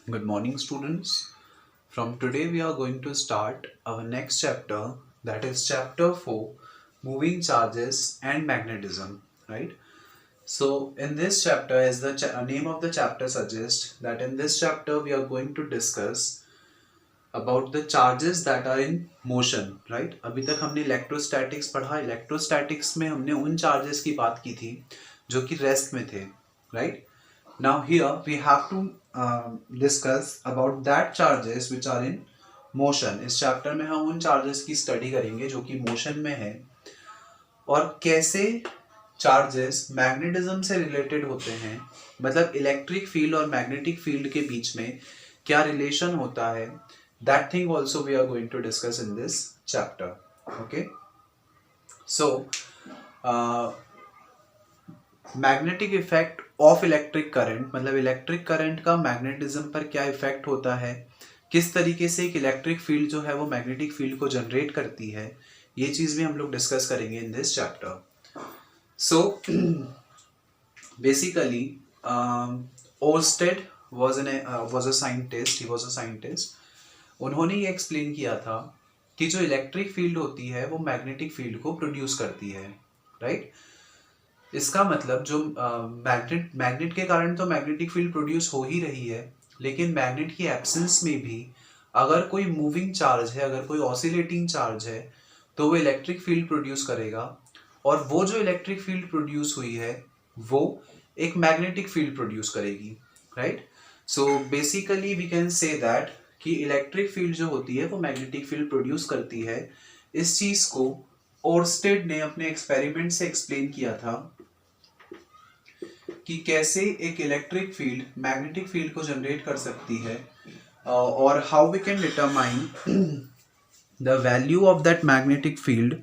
Good morning, students. From today, we are going to start our next chapter, that is chapter 4, moving charges and magnetism. Right? So, in this chapter, as the name of the chapter suggests, that in this chapter, we are going to discuss about the charges that are in motion. Right? अभी तक हमने electrostatics पढ़ा. Electrostatics में हमने उन charges की बात की थी जो कि रेस्ट में थे. Right? Now here we have to discuss about that charges which are in motion. इस चैप्टर में हम उन चार्जेस की स्टडी करेंगे जो कि मोशन में है और कैसे चार्जेस मैग्नेटिज्म से रिलेटेड होते हैं. मतलब इलेक्ट्रिक फील्ड और मैग्नेटिक फील्ड के बीच में क्या रिलेशन होता है. That thing also we are going to discuss in this chapter. Okay. So magnetic effect of electric current, मतलब इलेक्ट्रिक करंट का मैग्नेटिज्म पर क्या इफेक्ट होता है, किस तरीके से एक इलेक्ट्रिक फील्ड जो है वो मैग्नेटिक फील्ड को जनरेट करती है, ये चीज भी हम लोग डिस्कस करेंगे in this chapter. So basically Oersted was a scientist. उन्होंने ये एक्सप्लेन किया था कि जो इलेक्ट्रिक फील्ड होती है वो मैग्नेटिक फील्ड को प्रोड्यूस करती है. राइट. इसका मतलब जो मैग्नेट के कारण तो मैग्नेटिक फील्ड प्रोड्यूस हो ही रही है, लेकिन मैग्नेट की एब्सेंस में भी अगर कोई मूविंग चार्ज है, अगर कोई ऑसिलेटिंग चार्ज है, तो वो इलेक्ट्रिक फील्ड प्रोड्यूस करेगा. और वो जो इलेक्ट्रिक फील्ड प्रोड्यूस हुई है वो एक मैग्नेटिक फील्ड प्रोड्यूस करेगी. Right. So basically we can say that कि इलेक्ट्रिक फील्ड जो होती है वो मैग्नेटिक फील्ड प्रोड्यूस करती है. इस चीज को ओर्स्टेड ने अपने एक्सपेरिमेंट से एक्सप्लेन किया था कि कैसे एक इलेक्ट्रिक फील्ड मैग्नेटिक फील्ड को जनरेट कर सकती है और how we can determine the value of that magnetic field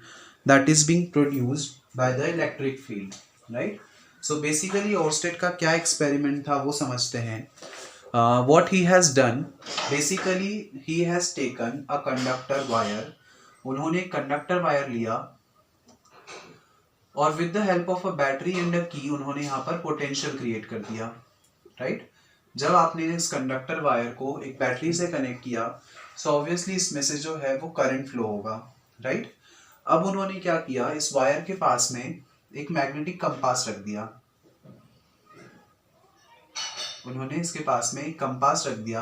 that is being produced by the electric field. Right. So basically Oersted का क्या एक्सपेरिमेंट था वो समझते हैं. What he has done, basically he has taken a conductor wire. उन्होंने conductor wire लिया और with the help of a battery and a key उन्होंने यहाँ पर पोटेंशियल क्रिएट कर दिया. राइट. जब आपने इस कंडक्टर वायर को एक बैटरी से कनेक्ट किया सो ऑब्वियसली इसमें से जो है वो करंट फ्लो होगा. राइट. अब उन्होंने क्या किया, इस वायर के पास में एक मैग्नेटिक कंपास रख दिया. उन्होंने इसके पास में एक कंपास रख दिया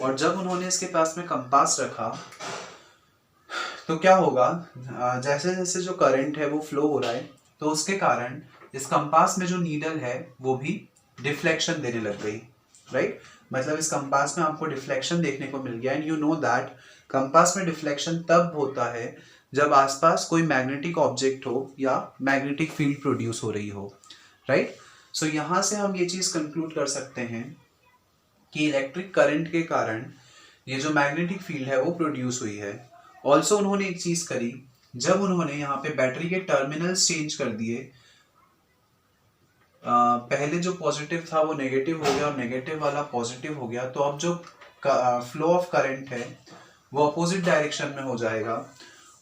और जब उन्होंने इसके पास में कंपास रखा तो क्या होगा, जैसे जैसे जो करंट है वो फ्लो हो रहा है तो उसके कारण इस कंपास में जो नीडल है वो भी डिफ्लेक्शन देने लग गई. राइट. मतलब इस कंपास में आपको डिफ्लेक्शन देखने को मिल गया. And you know that compass में डिफ्लेक्शन तब होता है जब आसपास कोई मैग्नेटिक ऑब्जेक्ट हो या मैग्नेटिक फील्ड प्रोड्यूस हो रही हो. राइट. सो यहां से हम ये चीज कंक्लूड कर सकते हैं कि इलेक्ट्रिक करंट के कारण ये जो मैग्नेटिक फील्ड है वो प्रोड्यूस हुई है. ऑल्सो उन्होंने एक चीज करी, जब उन्होंने यहाँ पे बैटरी के टर्मिनल्स चेंज कर दिए, पहले जो पॉजिटिव था वो नेगेटिव हो गया और नेगेटिव वाला पॉजिटिव हो गया, तो अब जो फ्लो ऑफ करंट है वो अपोजिट डायरेक्शन में हो जाएगा.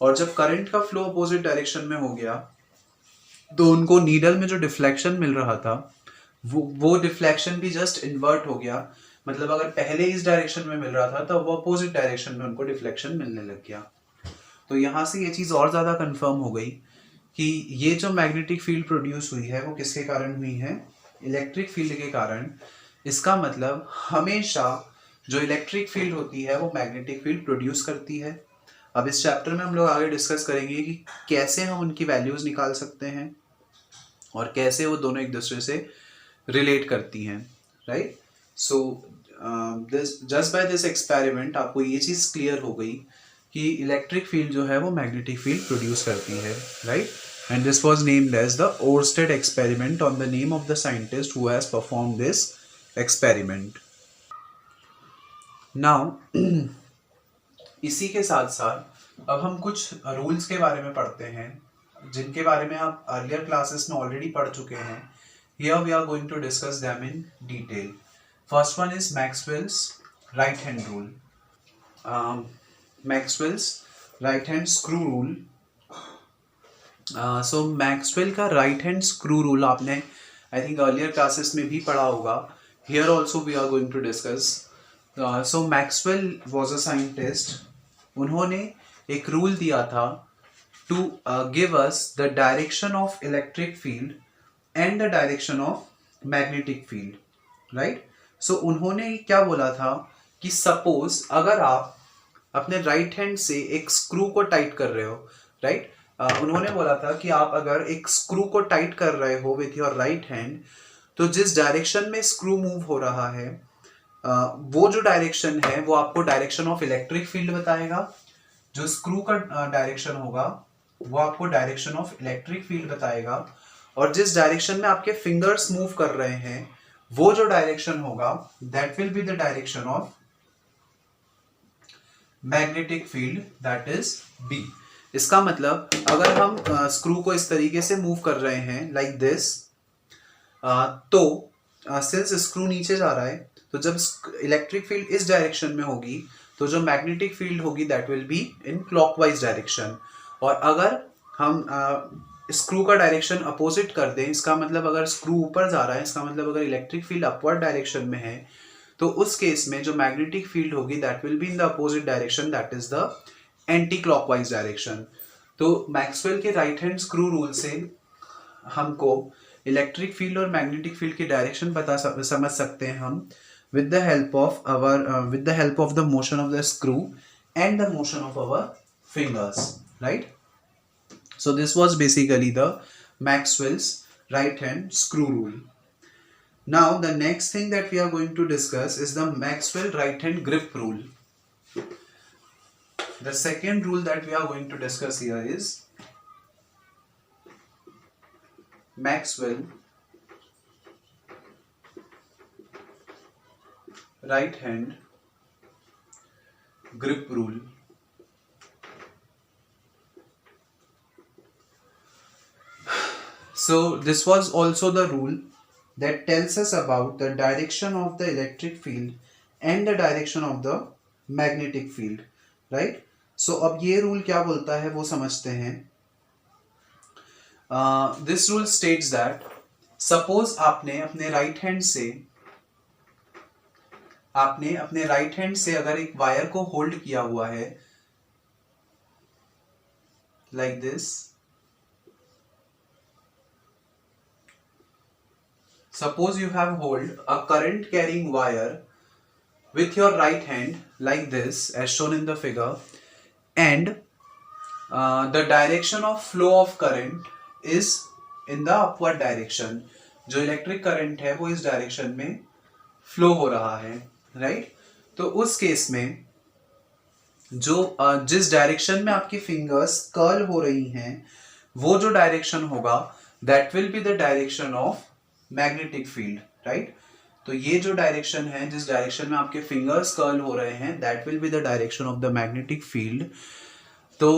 और जब करंट का फ्लो अपोजिट डायरेक्शन में हो गया तो उनको नीडल में जो डिफ्लेक्शन मिल रहा था वो डिफ्लेक्शन भी जस्ट इन्वर्ट हो गया. मतलब अगर पहले इस डायरेक्शन में मिल रहा था तो वो अपोजिट डायरेक्शन में उनको डिफ्लेक्शन मिलने लग गया. तो यहाँ से ये चीज़ और ज़्यादा कंफर्म हो गई कि ये जो मैग्नेटिक फील्ड प्रोड्यूस हुई है वो किसके कारण हुई है, इलेक्ट्रिक फील्ड के कारण. इसका मतलब हमेशा जो इलेक्ट्रिक फील्ड होती है वो मैग्नेटिक फील्ड प्रोड्यूस करती है. अब इस चैप्टर में हम लोग आगे डिस्कस करेंगे कि कैसे हम उनकी वैल्यूज निकाल सकते हैं और कैसे वो दोनों एक दूसरे से रिलेट करती हैं. Right. So just by this experiment आपको ये चीज़ क्लियर हो गई कि इलेक्ट्रिक फील्ड जो है वो मैग्नेटिक फील्ड प्रोड्यूस करती है. Right. And this was named as the Oersted experiment on the name of the scientist who has perform this experiment. Now इसी के साथ साथ अब हम कुछ रूल्स के बारे में पढ़ते हैं जिनके बारे में आप अर्लियर क्लासेस में ऑलरेडी पढ़ चुके हैं. Here we are going to discuss them in detail. First one is Maxwell's right hand rule. Maxwell's right hand screw rule. So Maxwell का right hand screw rule आपने I think earlier classes में भी पढ़ा होगा. Here also we are going to discuss. So Maxwell was a scientist. उन्होंने एक rule दिया था to give us the direction of electric field and the direction of magnetic field, right. So उन्होंने क्या बोला था कि सपोज अगर आप अपने राइट हैंड से एक स्क्रू को टाइट कर रहे हो, राइट. उन्होंने बोला था कि आप अगर एक स्क्रू को टाइट कर रहे हो विथ योर राइट हैंड, तो जिस डायरेक्शन में स्क्रू मूव हो रहा है वो जो डायरेक्शन है वो आपको डायरेक्शन ऑफ इलेक्ट्रिक फील्ड बताएगा. जो स्क्रू का डायरेक्शन होगा वो आपको डायरेक्शन ऑफ इलेक्ट्रिक फील्ड बताएगा. और जिस डायरेक्शन में आपके फिंगर्स मूव कर रहे हैं वो जो डायरेक्शन होगा that will be the direction of magnetic field, that is B. इसका मतलब अगर हम स्क्रू को इस तरीके से मूव कर रहे हैं लाइक दिस, तो सिंस स्क्रू नीचे जा रहा है तो जब इलेक्ट्रिक फील्ड इस डायरेक्शन में होगी तो जो मैग्नेटिक फील्ड होगी that will be in clockwise direction. और अगर हम स्क्रू का डायरेक्शन अपोजिट कर दें, इसका मतलब अगर स्क्रू ऊपर जा रहा है, इसका मतलब अगर इलेक्ट्रिक फील्ड अपवर्ड डायरेक्शन में है, तो उस केस में जो मैग्नेटिक फील्ड होगी that will be in the opposite direction, that is the anti clockwise direction. तो मैक्सवेल के राइट हैंड स्क्रू रूल से हमको इलेक्ट्रिक फील्ड और मैग्नेटिक फील्ड की डायरेक्शन समझ सकते हैं हम with the help of the motion of the screw and the motion of our fingers, right. So this was basically the Maxwell's right hand screw rule. Now the next thing that we are going to discuss is the Maxwell right hand grip rule. The second rule that we are going to discuss here is Maxwell right hand grip rule. So this was also the rule that tells us about the direction of the electric field and the direction of the magnetic field, right. So अब ये rule क्या बोलता है वो समझते हैं. This rule states that suppose आपने अपने राइट हैंड से अगर एक वायर को होल्ड किया हुआ है like this, suppose you have hold a current carrying wire with your right hand like this as shown in the figure, and the direction of flow of current is in the upward direction. जो electric current है वो इस direction में flow हो रहा है, right. तो उस केस में जो जिस डायरेक्शन में आपकी फिंगर्स कर्ल हो रही हैं वो जो डायरेक्शन होगा that will be the direction of magnetic field, right. तो ये जो डायरेक्शन है जिस डायरेक्शन में आपके फिंगर्स कर्ल हो रहे हैं that will be the direction of the magnetic field. तो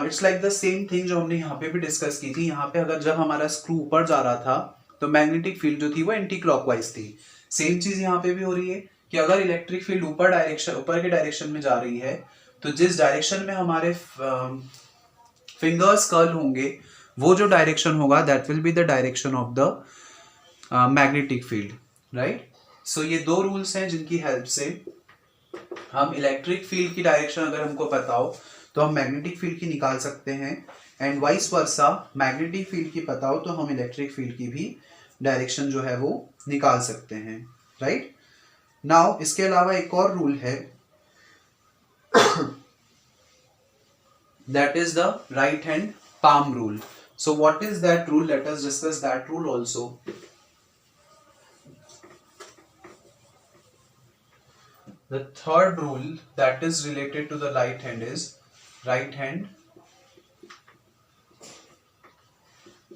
it's like the same thing जो हमने यहाँ पे भी डिस्कस की थी. यहाँ पे अगर जब हमारा स्क्रू ऊपर जा रहा था तो मैग्नेटिक फील्ड जो थी वो एंटी क्लॉकवाइज थी. सेम चीज यहाँ पे भी हो रही है कि अगर इलेक्ट्रिक फील्ड ऊपर के डायरेक्शन में जा रही है तो जिस डायरेक्शन में हमारे फिंगर्स कर्ल होंगे वो जो डायरेक्शन होगा that will be the direction of the magnetic field, right. So ये दो रूल्स हैं जिनकी हेल्प से हम इलेक्ट्रिक फील्ड की डायरेक्शन अगर हमको पता हो तो हम मैग्नेटिक फील्ड की निकाल सकते हैं, and vice versa magnetic field की पता हो तो हम इलेक्ट्रिक फील्ड की भी डायरेक्शन जो है वो निकाल सकते हैं, राइट. नाउ इसके अलावा एक और रूल है that is the right hand palm rule. So what is that rule? Let us discuss that rule also. The third rule that is related to the right hand is right hand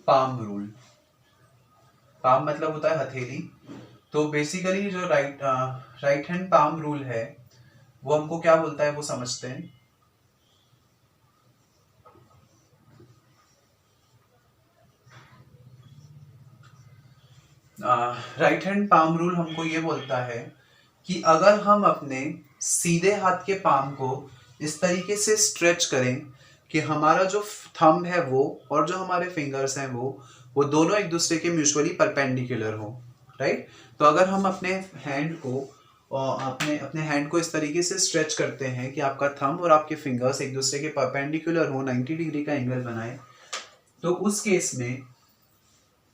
palm rule. palm मतलब होता है हथेली. तो basically जो right hand palm rule है वो हमको क्या बोलता है वो समझते हैं. राइट हैंड पाम रूल हमको ये बोलता है कि अगर हम अपने सीधे हाथ के पाम को इस तरीके से स्ट्रेच करें कि हमारा जो थंब है वो और जो हमारे फिंगर्स हैं वो दोनों एक दूसरे के म्यूचुअली परपेंडिकुलर हो, राइट. तो अगर हम अपने हैंड को और अपने अपने हैंड को इस तरीके से स्ट्रेच करते हैं कि आपका थंब और आपके फिंगर्स एक दूसरे के परपेंडिकुलर हो, 90 डिग्री का एंगल बनाए, तो उस केस में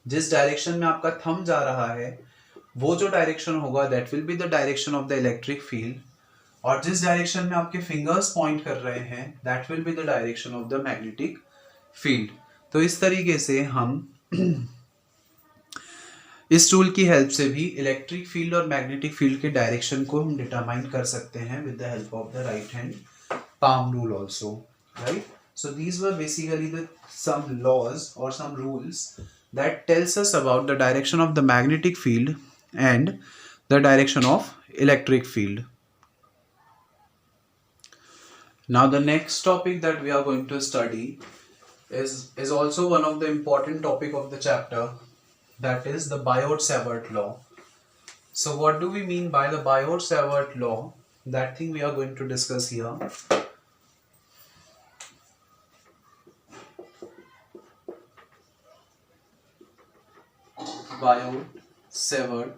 जिस डायरेक्शन में आपका थंब जा रहा है वो जो डायरेक्शन होगा that will be the direction of the electric field, और जिस डायरेक्शन में आपके फिंगर्स पॉइंट कर रहे हैं that will be the direction of the magnetic field. तो इस तरीके से हम इस टूल की हेल्प से भी इलेक्ट्रिक फील्ड और मैग्नेटिक फील्ड के डायरेक्शन को हम डिटरमाइन कर सकते हैं with the help of the right hand palm rule also, right? So these were basically the some laws or some rules that tells us about the direction of the magnetic field and the direction of electric field. Now the next topic that we are going to study is also one of the important topic of the chapter, that is the Biot-Savart law. So what do we mean by the Biot-Savart law? That thing we are going to discuss here. Biot-Savart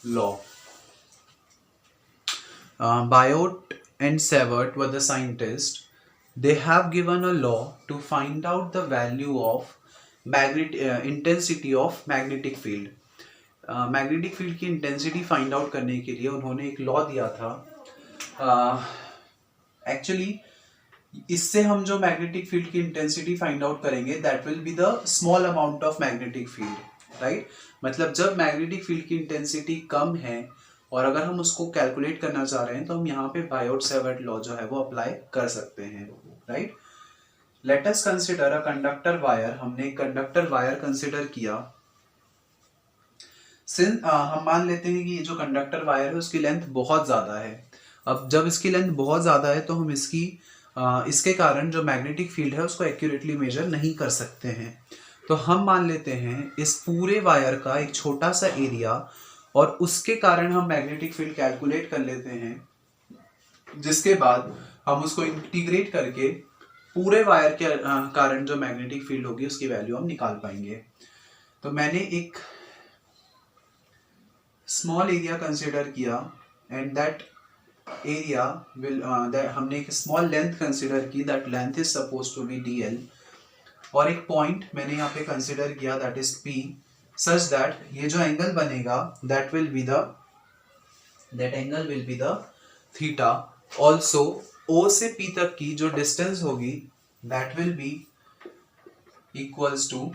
law. Biot and Savart were the scientists. They have given a law to find out the value of intensity of magnetic field. Magnetic field की intensity find out करने के लिए उन्होंने एक law दिया था. Actually इससे हम जो मैग्नेटिक फील्ड की इंटेंसिटी फाइंड आउट करेंगे that will be the small amount of magnetic field, right? मतलब जब मैग्नेटिक फील्ड की इंटेंसिटी कम है और अगर हम उसको कैलकुलेट करना चाह रहे हैं तो हम यहाँ पे बायोट-सेवर्ट लॉ जो है वो अप्लाई कर सकते हैं, right? Let us consider a conductor wire. हमने एक कंडक्टर वायर कंसिडर किया. हम मान लेते हैं कि ये जो कंडक्टर वायर है उसकी लेंथ बहुत ज़्यादा है. अब जब इसकी लेंथ बहुत ज़्यादा है तो हम इसके कारण जो मैग्नेटिक फील्ड है उसको एक्यूरेटली मेजर नहीं कर सकते हैं. तो हम मान लेते हैं इस पूरे वायर का एक छोटा सा एरिया और उसके कारण हम मैग्नेटिक फील्ड कैलकुलेट कर लेते हैं, जिसके बाद हम उसको इंटीग्रेट करके पूरे वायर के कारण जो मैग्नेटिक फील्ड होगी उसकी वैल्यू हम निकाल पाएंगे. तो मैंने एक स्मॉल एरिया कंसिडर किया एंड दैट एरिया विल हमने एक स्मॉल लेंथ कंसिडर की, that length is suppose to be dl, और एक पॉइंट मैंने यहाँ पे कंसिडर किया that is p, such that ये जो एंगल बनेगा that angle will be the theta. Also o से p तक की जो डिस्टेंस होगी that will be equals to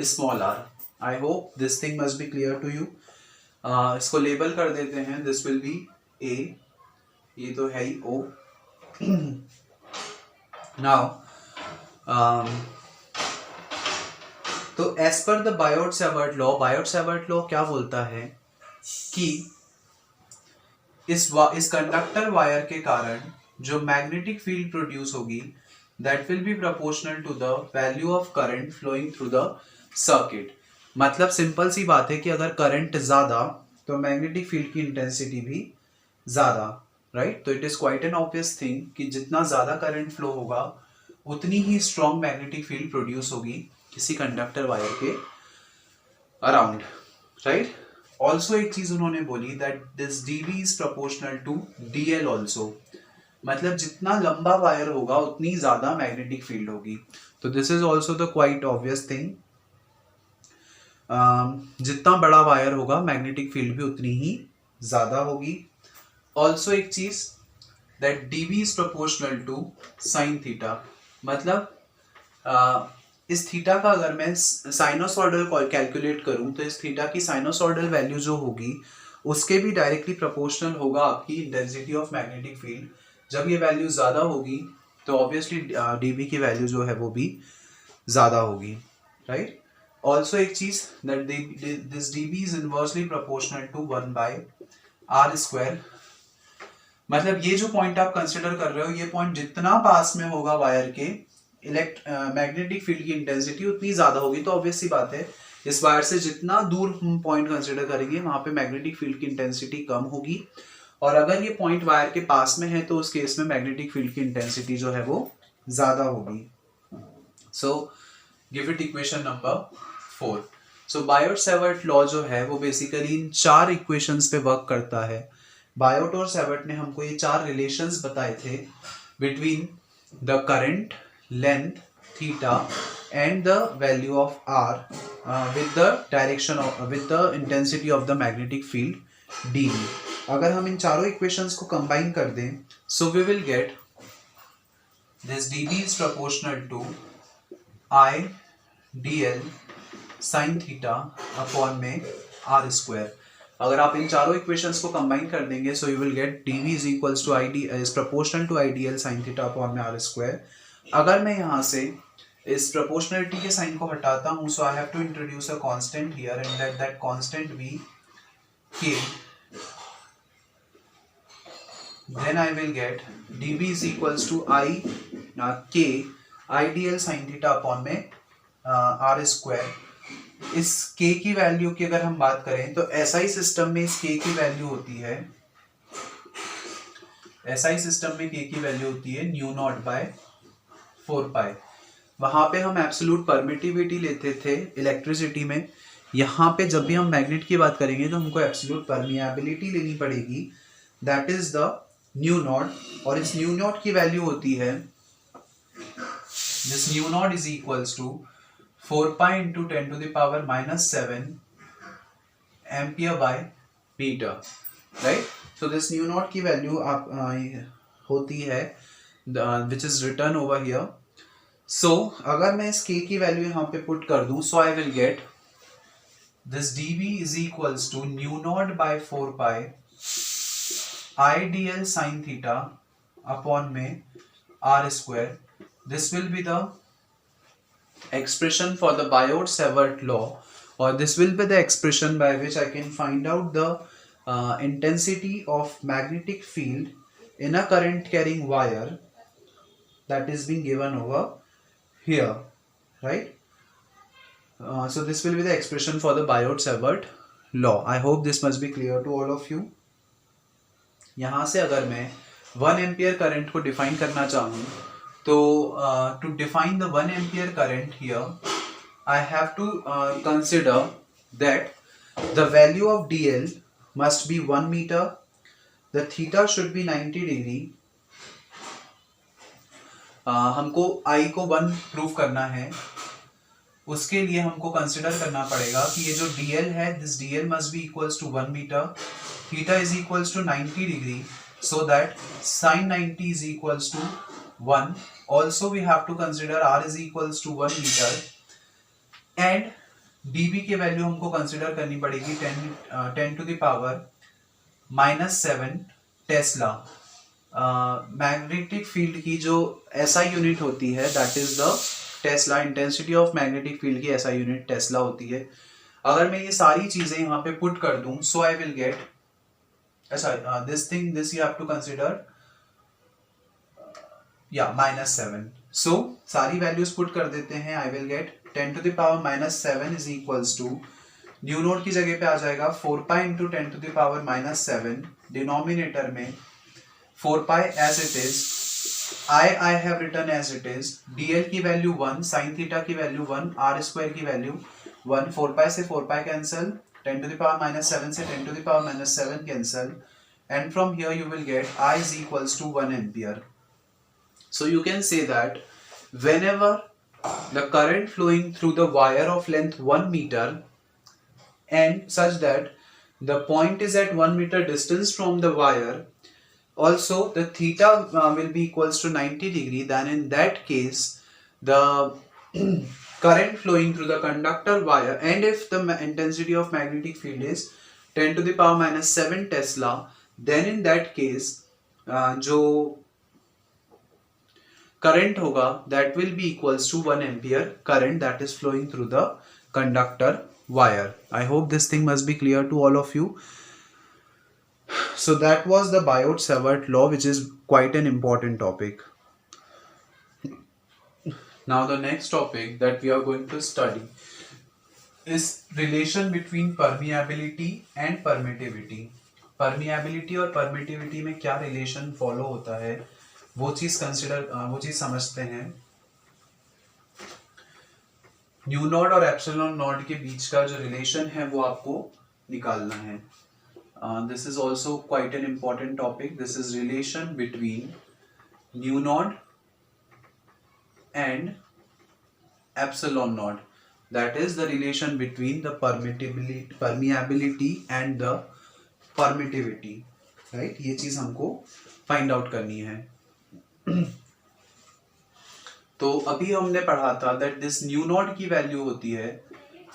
small r. I hope this thing must B clear to you. इसको label कर देते हैं. दिस विल बी a, ये तो है ही o. नाउ तो as per the Biot Savart law क्या बोलता है कि इस कंडक्टर वायर के कारण जो मैग्नेटिक फील्ड प्रोड्यूस होगी that will be proportional to the value of current flowing through the circuit. मतलब सिंपल सी बात है कि अगर करंट ज्यादा तो मैग्नेटिक फील्ड की इंटेंसिटी भी ज्यादा, राइट? तो it is quite an obvious thing कि जितना ज्यादा करंट फ्लो होगा उतनी ही स्ट्रॉन्ग मैग्नेटिक फील्ड प्रोड्यूस होगी किसी कंडक्टर वायर के अराउंड, राइट? ऑल्सो एक चीज उन्होंने बोली that this dB is proportional to dl also. मतलब जितना लंबा वायर होगा उतनी ज्यादा मैग्नेटिक फील्ड होगी. तो this is also the quite obvious thing. जितना बड़ा वायर होगा मैग्नेटिक फील्ड भी उतनी ही ज्यादा होगी. ऑल्सो एक चीज that dB is proportional to sine theta. मतलब इस थीटा का अगर मैं साइनोसॉइडल कैलकुलेट करूं तो इस थीटा की साइनोसॉइडल वैल्यू जो होगी उसके भी डायरेक्टली प्रोपोर्शनल होगा आपकी इंटेंसिटी ऑफ मैग्नेटिक फील्ड. जब ये वैल्यू ज़्यादा होगी तो ऑब्वियसली dB की वैल्यू जो है वो भी ज़्यादा होगी, राइट? ऑल्सो एक चीज़ that this dB is inversely proportional to 1/r². मतलब ये जो पॉइंट आप कंसिडर कर रहे हो ये पॉइंट जितना पास में होगा वायर के मैग्नेटिक फील्ड की इंटेंसिटी उतनी ज्यादा होगी. तो ऑब्वियस सी बात है इस वायर से जितना दूर हम पॉइंट कंसिडर करेंगे वहां पे मैग्नेटिक फील्ड की इंटेंसिटी कम होगी, और अगर ये पॉइंट वायर के पास में है तो उस केस में मैग्नेटिक फील्ड की इंटेंसिटी जो है वो ज्यादा होगी. So give it equation number 4. So Biot-Savart law जो है वो बेसिकली इन 4 इक्वेशंस पे वर्क करता है. बायोट और सेवर्ट ने हमको ये 4 रिलेशंस बताए थे between the current, length theta and the value of R with the direction of with the intensity of the magnetic field D. अगर हम इन चारों इक्वेशंस को कंबाइन कर दें, so we will get this dB is proportional to I dl sin theta upon में r square. अगर आप इन चारों इक्वेशंस को कंबाइन कर देंगे, so you will get dV is equals to ID is proportional to IDL sin theta upon में r square. अगर मैं यहाँ से इस प्रोपोर्शनलिटी के साइन को हटाता हूँ, so I have to introduce a constant here and let that constant be k, then I will get dB is equals to I k IDL sin theta upon में r स्क्वायर। इस k की value की अगर हम बात करें तो SI system में इस k की वैल्यू होती है, SI सिस्टम में k की वैल्यू होती है न्यू नॉट बाय 4 पाई। वहां पे हम एब्सोल्यूट परमिटिविटी लेते थे इलेक्ट्रिसिटी में, यहाँ पे जब भी हम मैग्नेट की बात करेंगे तो हमको एब्सोल्यूट परमिएबिलिटी लेनी पड़ेगी, that is the mu naught. और इस न्यू नॉट की वैल्यू होती है, this mu naught is equals to 4 pi into 10 to the power -7 ampere by metre, right. So this mu naught की वैल्यू आप होती है which is written over here. So अगर मैं इस k की वैल्यू यहाँ पे पुट कर दूं, so I will get this dB is equals to mu naught by 4 pi I dl sin theta upon में r square. This will be the expression for the Biot-Savart law, or this will be the expression by which I can find out the intensity of magnetic field in a current carrying wire that is being given over here, right? So this will be the expression for the Biot-Savart law. I hope this must be clear to all of you. यहाँ से अगर मैं 1 ampere current को define करना चाहूँ, तो to define the 1 ampere current here I have to consider that the value of DL must be 1 meter, the theta should be 90 degree. हमको I को 1 प्रूव करना है, उसके लिए हमको कंसिडर करना पड़ेगा कि ये जो DL है, this DL must be equals to 1 meter, theta is equals to 90 degree, so that sin 90 is equals to 1. Also we have to consider r is equals to 1 meter and dB की value हमको consider करनी पड़ेगी 10 to the power -7 Tesla. Magnetic field की जो SI unit होती है, that is the Tesla. Intensity of magnetic field की SI unit Tesla होती है। अगर मैं ये सारी चीजें यहाँ पे पुट कर दूं, so I will get this you have to consider -7. So सारी वैल्यूज पुट कर देते हैं, I will get 10 to the power -7 is equals to mu naught की जगह पे आ जाएगा 4 pi into 10 to the power -7, denominator में 4 pi as it is, I have written as it is, DL की वैल्यू 1, sin थीटा की वैल्यू 1, r स्क्वायर की वैल्यू 1, 4 पाई से 4 pi cancel, 10 to the power -7 से 10 to the power -7 cancel, and from here you will get I is equals to 1 ampere. So you can say that whenever the current flowing through the wire of length 1 meter and such that the point is at 1 meter distance from the wire, also the theta will be equals to 90 degree, then in that case the current flowing through the conductor wire, and if the intensity of magnetic field is 10 to the power -7 Tesla, then in that case जो current होगा that will be equals to 1 ampere current that is flowing through the conductor wire. I hope this thing must be clear to all of you. So that was the Biot-Savart law, which is quite an important topic. Now the next topic that we are going to study is relation between permeability and permittivity. Permeability और permittivity में क्या relation follow होता है, वो चीज समझते हैं। New naught और एप्सिलॉन नॉट के बीच का जो रिलेशन है वो आपको निकालना है। This is also quite an important topic. This is relation between nu naught and epsilon naught. That is the relation between the permeability and the permittivity. Right? ये चीज हमको फाइंड आउट करनी है. तो अभी हमने पढ़ा था दैट दिस न्यू नॉट की वैल्यू होती है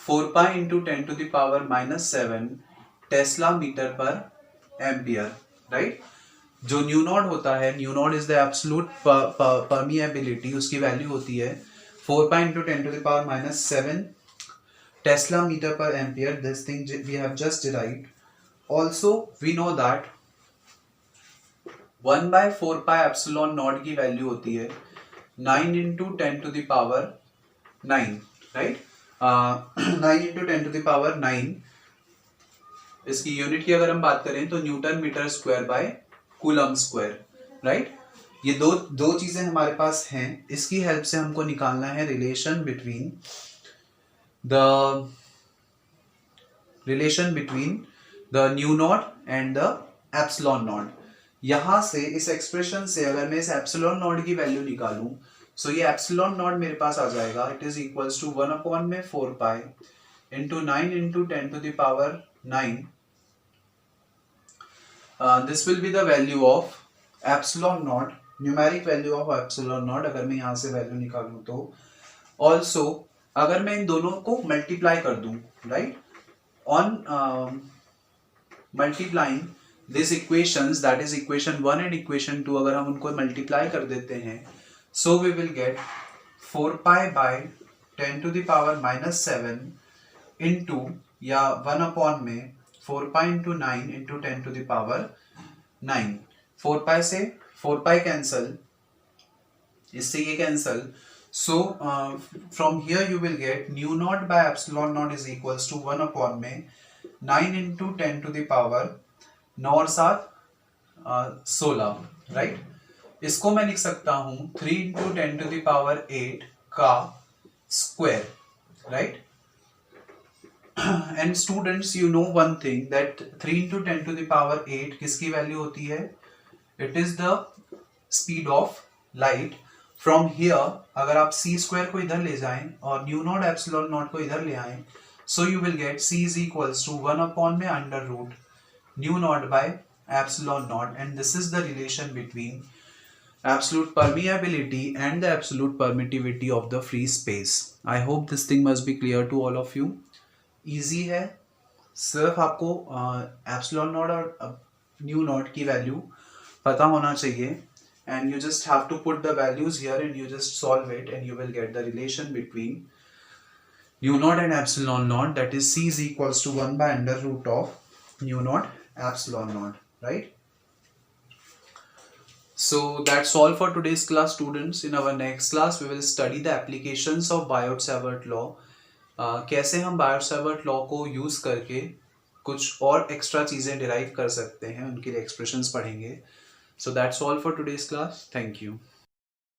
4 pi into 10 to the power -7 tesla metre per ampere. Right. जो न्यू नॉट होता है, mu naught is the absolute permeability, उसकी वैल्यू होती है 4 pi into 10 to the power -7 tesla metre per ampere. This thing we have just derived. Also we know that 1/4 pi epsilon naught की value होती है 9 into 10 to the power 9. Right. 9 into 10 to the power 9. इसकी unit की अगर हम बात करें तो newton meter square by coulomb square. Right. ये दो चीजें हमारे पास हैं. इसकी हेल्प से हमको निकालना है relation between the mu not and the epsilon not. यहां से इस एक्सप्रेशन से अगर मैं इस एप्सिलॉन नॉट की वैल्यू निकालूं, सो ये एप्सिलॉन नॉट मेरे पास आ जाएगा. It is equals to 1/4 pi into 9 into 10 to the power 9. This will be the value of epsilon naught, numeric value of epsilon naught. अगर मैं यहां से वैल्यू निकालूं तो ऑल्सो अगर मैं इन दोनों को मल्टीप्लाई कर दूं, right, on multiplying this equations, that is equation 1 and equation 2, अगर हम उनको मल्टीप्लाई कर देते हैं, so we will get 4 pi by 10 to the power -7 into या 1 में 4 pi into 9 into 10 to the power 9. 4 pi से 4 पाई कैंसल, इससे ये cancel. So from here you will get nu naught by epsilon naught is equals to 1 में 9 into 10 to the power 9 और 7 16. Right. इसको मैं लिख सकता हूं 3 इंटू 10 टू द पावर 8 का square. Right. And students, you know one thing that 3 into 10 to the power 8 किसकी value होती है? It is the speed of light. From here अगर आप c स्क्वायर को इधर ले जाएं और न्यू नॉट एप्सिलॉन नॉट को इधर ले आएं, so you will get c is equals to 1 में under root nu naught by epsilon naught, and this is the relation between absolute permeability and the absolute permittivity of the free space. I hope this thing must be clear to all of you. Easy है. सिर्फ आपको epsilon naught और nu naught की value पता होना चाहिए, and you just have to put the values here and you just solve it and you will get the relation between nu naught and epsilon naught, that is c is equals to 1 by under root of nu naught epsilon naught. Right. So that's all for today's class, students. In our next class we will study the applications of Biot-Savart law. कैसे हम Biot-Savart law को use करके कुछ और extra चीजें derive कर सकते हैं, उनके लिए एक्सप्रेशंस पढ़ेंगे. So that's all for today's class. Thank you.